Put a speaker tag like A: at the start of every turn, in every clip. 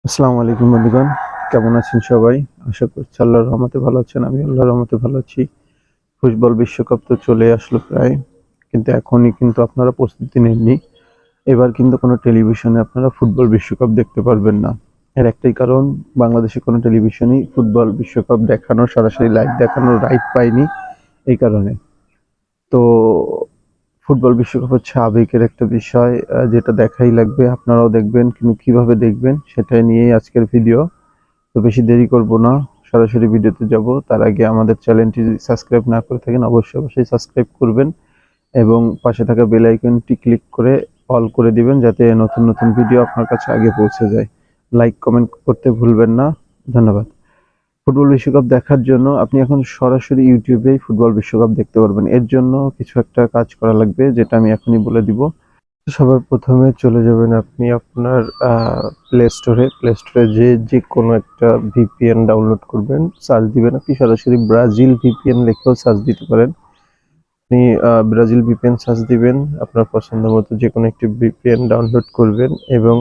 A: আসসালামু আলাইকুম বন্ধুগণ, কেমন আছেন সবাই? আশা করছি আল্লাহর রহমতে ভালো আছেন। আমি আল্লাহর রহমতে ভালো আছি। ফুটবল বিশ্বকাপ তো চলে আসলো প্রায়, কিন্তু এখনই কিন্তু আপনারা প্রস্তুতি নেননি। এবার কিন্তু কোনো টেলিভিশনে আপনারা ফুটবল বিশ্বকাপ দেখতে পারবেন না। এর একটাই কারণ, বাংলাদেশে কোনো টেলিভিশনই ফুটবল বিশ্বকাপ দেখানোর, সরাসরি লাইভ দেখানোর রাইট পায়নি এই কারণে। তো ফুটবল বিশ্বকাপ হচ্ছে আবেগের একটা বিষয়, যেটা দেখাই লাগবে। আপনারাও দেখবেন, কিন্তু কিভাবে দেখবেন সেটাই নিয়েই আজকের ভিডিও। তো বেশি দেরি করব না, সরাসরি ভিডিওতে যাব। তার আগে আমাদের চ্যানেলটি যদি সাবস্ক্রাইব না করে থাকেন, অবশ্যই সাবস্ক্রাইব করবেন এবং পাশে থাকা বেল আইকনটি ক্লিক করে অল করে দিবেন, যাতে নতুন নতুন ভিডিও আপনার কাছে আগে পৌঁছে যায়। লাইক কমেন্ট করতে ভুলবেন না। ধন্যবাদ। ফুটবল বিশ্বকাপ দেখার জন্য আপনি এখন সরাসরি ইউটিউবেই ফুটবল বিশ্বকাপ দেখতে পারবেন। এর জন্য কিছু একটা কাজ করা লাগবে, যেটা আমি এখনই বলে দিব। সবার প্রথমে চলে যাবেন আপনি আপনার প্লে স্টোরে যে কোনো একটা ভিপিএন ডাউনলোড করবেন, সার্চ দিবেন। আপনি সরাসরি ব্রাজিল ভিপিএন লিখেও সার্চ দিতে পারেন। আপনি ব্রাজিল ভিপিএন সার্চ দিবেন, আপনার পছন্দ মতো যে কোনো একটি ভিপিএন ডাউনলোড করবেন এবং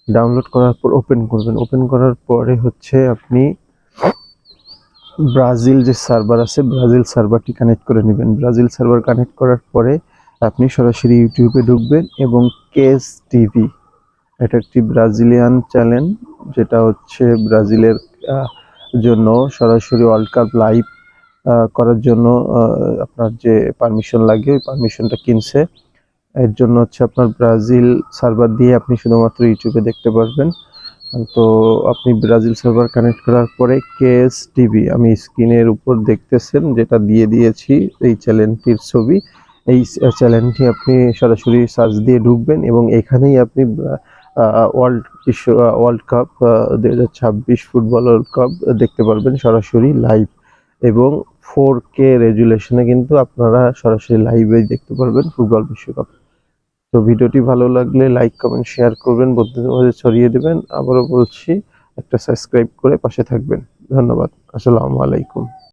A: ডাউনলোড করার পর ওপেন করবেন। ওপেন করার পরে হচ্ছে আপনি ব্রাজিল যে সার্ভার আছে, ব্রাজিল সার্ভারটি কানেক্ট করে নেবেন। ব্রাজিল সার্ভার কানেক্ট করার পরে আপনি সরাসরি ইউটিউবে ঢুকবেন এবং কেস টিভি, এটা একটি ব্রাজিলিয়ান চ্যানেল, যেটা হচ্ছে ব্রাজিলের জন্য সরাসরি ওয়ার্ল্ড কাপ লাইভ করার জন্য আপনার যে পারমিশন লাগে, ওই পারমিশনটা কিনছে। এর জন্য হচ্ছে আপনার ব্রাজিল সার্ভার দিয়ে আপনি শুধুমাত্র ইউটিউবে দেখতে পারবেন। তো আপনি ব্রাজিল সার্ভার কানেক্ট করার পরে কেএস টিভি, আমি স্ক্রিনের উপর দেখতেছেন যেটা দিয়ে দিয়েছি, এই চ্যানেলটির ছবি। এই চ্যানেলটি আপনি সরাসরি সার্চ দিয়ে ঢুকবেন এবং এখানেই আপনি world cup 2026 football world cup দেখতে পারবেন সরাসরি লাইভ এবং 4K রেজুলেশনে। কিন্তু আপনারা সরাসরি লাইভেই দেখতে পারবেন ফুটবল বিশ্বকাপ। তো ভিডিওটি ভালো লাগলে লাইক কমেন্ট শেয়ার করবেন, বন্ধুদের মধ্যে ছড়িয়ে দেবেন। আবারও বলছি, একটা সাবস্ক্রাইব করে পাশে থাকবেন। ধন্যবাদ। আসসালামু আলাইকুম।